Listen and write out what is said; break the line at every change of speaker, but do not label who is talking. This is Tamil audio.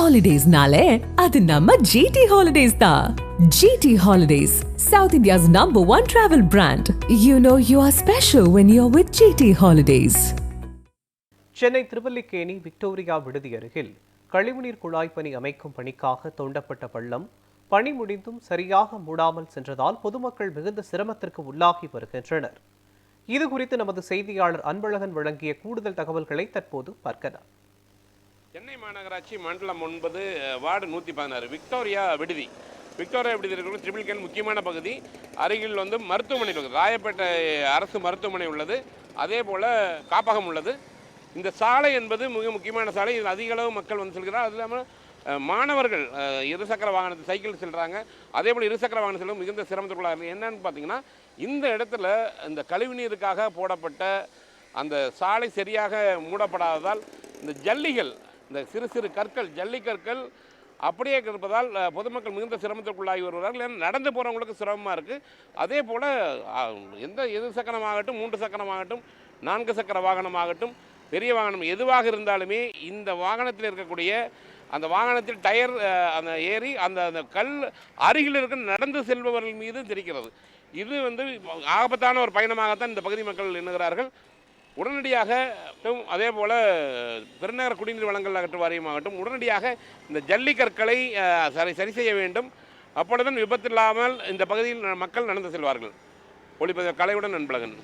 Holidays-nale, adu namma GT Holidays da. GT Holidays, South India's #1 travel brand. You know you are special when you're with GT Holidays.
Chennai Thiruvallikeni Victoria விடுதி அருகில் கழிவுநீர் குழாய் பணி அமைக்கும் பணிக்காக தோண்டப்பட்ட பள்ளம் பணி முடிந்தும் சரியாக மூடாமல் சென்றதால் பொதுமக்கள் மிகுந்த சிரமத்திற்கு உள்ளாகி வருகின்றனர். இது குறித்து நமது செய்தியாளர் அன்பழகன் வழங்கிய கூடுதல் தகவல்களை தற்போது பார்க்கலாம்.
சென்னை மாநகராட்சி மண்டலம் 9 வார்டு 116 விக்டோரியா விடுதி இருக்கிற ட்ரிபிள் முக்கியமான பகுதி. அருகில் மருத்துவமனை உள்ளது, ராயப்பேட்டை அரசு மருத்துவமனை உள்ளது, அதே போல் காப்பகம் உள்ளது. இந்த சாலை என்பது மிக முக்கியமான சாலை. இதில் அதிக அளவு மக்கள் செல்கிறார். அது இல்லாமல் மாணவர்கள் இருசக்கர வாகனத்தை சைக்கிள் செல்கிறாங்க. அதே போல் இருசக்கர வாகனம் செல்லும் மிகுந்த சிரமத்துக்குள்ளாக என்னன்னு பார்த்தீங்கன்னா, இந்த இடத்துல இந்த கழிவுநீருக்காக போடப்பட்ட அந்த சாலை சரியாக மூடப்படாததால் இந்த ஜல்லிகள், இந்த சிறு சிறு கற்கள், ஜல்லிக்கற்கள் அப்படியே இருப்பதால் பொதுமக்கள் மிகுந்த சிரமத்திற்குள்ளாகி வருவார்கள். ஏன்னா நடந்து போகிறவங்களுக்கு சிரமமாக இருக்குது. அதே போல் எந்த இரு சக்கரமாகட்டும், 3 சக்கரமாகட்டும், 4 சக்கர வாகனமாகட்டும், பெரிய வாகனம் எதுவாக இருந்தாலுமே இந்த வாகனத்தில் இருக்கக்கூடிய அந்த வாகனத்தில் டயர் அந்த ஏறி அந்த கல் அருகில் இருக்க நடந்து செல்பவர்கள் மீது தெரிக்கிறது. இது ஆபத்தான ஒரு பயணமாகத்தான் இந்த பகுதி மக்கள் எண்ணுகிறார்கள். உடனடியாக அதே போல் பெருநகர குடிநீர் வழங்கல் அகற்று வாரியமாகட்டும் உடனடியாக இந்த ஜல்லிக்கற்களை சரி செய்ய வேண்டும். அப்பொழுதுதான் விபத்தில்லாமல் இந்த பகுதியில் மக்கள் நடந்து செல்வார்கள். ஒளிப்பதிவு கலையுடன் அன்பழகன்.